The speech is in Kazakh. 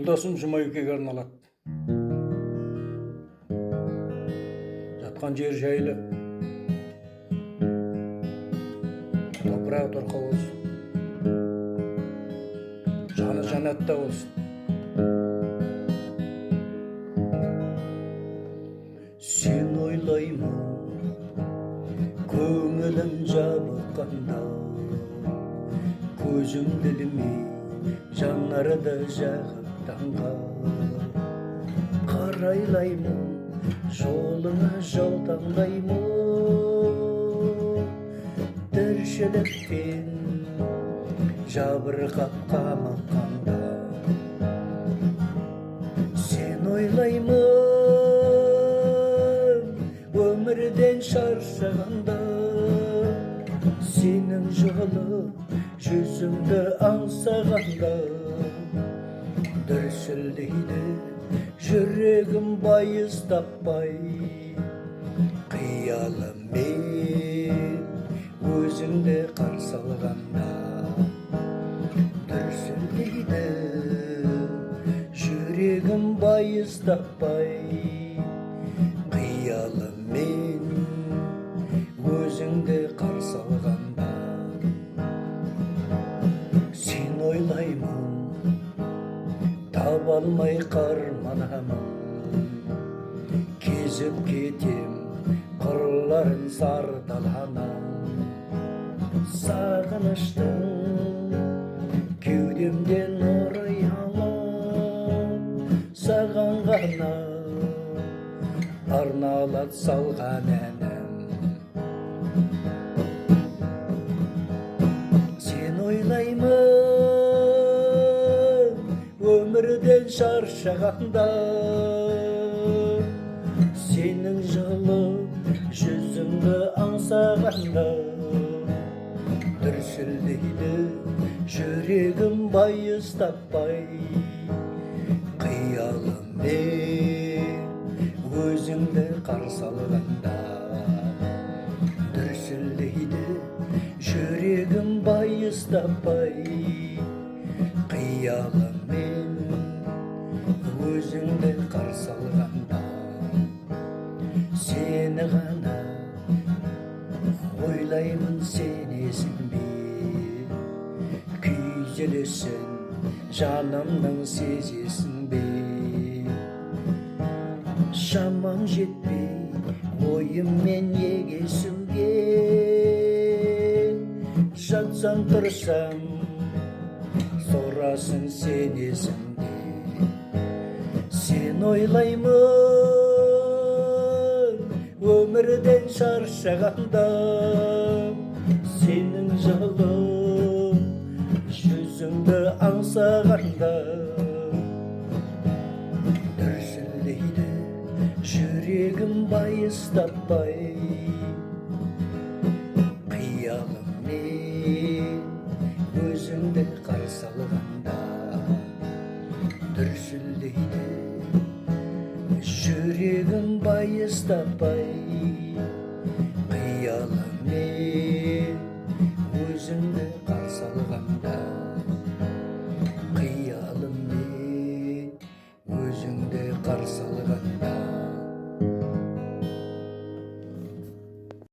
Жолдасым Жұмабекеге арналады. Жатқан жер жайлы, топырағы торқа болсын, жаны жанатта болсын. Сен ойлаймын, көңілім жабыққанда, көзім ділмей жанарда жағып таңға. Қарайлаймын, жолыңа жол таңдаймын, тіршіліктен жабырқап қамыққанда. Сен ойлаймын, өмірден шаршағанда, сенің жолы жүзіңді аңсағанда. Дүрсілдейді жүрегім байыз таппай, қиялыммен өзіңді қарсы алғанда. Дүрсілдейді жүрегім байыз таппай, қиялыммен өзіңді қарсы алғанда. Сен ойлаймын, таба алмай қарманамын, кезіп кетем қырларын зар даланам. Сағыныштың кеудемден орай алып, саған ғана арналады салған әнім. Сен ойлаймын, өмірден шаршағанда, сенің жылы жүзіңді аңсағанда. Дүрсілдейді жүрегім байыз таппай, қиялыммен өзіңді қарсы алғанда. Дүрсілдейді жүрегім байыз таппай, қиялыммен өзіңді қарсы алғанда. Сені ғана ойлаймын, сенесің бе? Күйзелесің, жанымның сезесің бе? Шамам жетпей ойыммен егесуге, жатсам тұрсам сорасың, сенесің бе? Сен ойлаймын, өмірден шаршағанда, сенің жылы жүзіңді аңсағанда. Дүрсілдейді жүрегім байыз таппай, қиялыммен өзіңді қарсы алғанда. Дүрсілдейді жүрегім байыз таппай, қиялыммен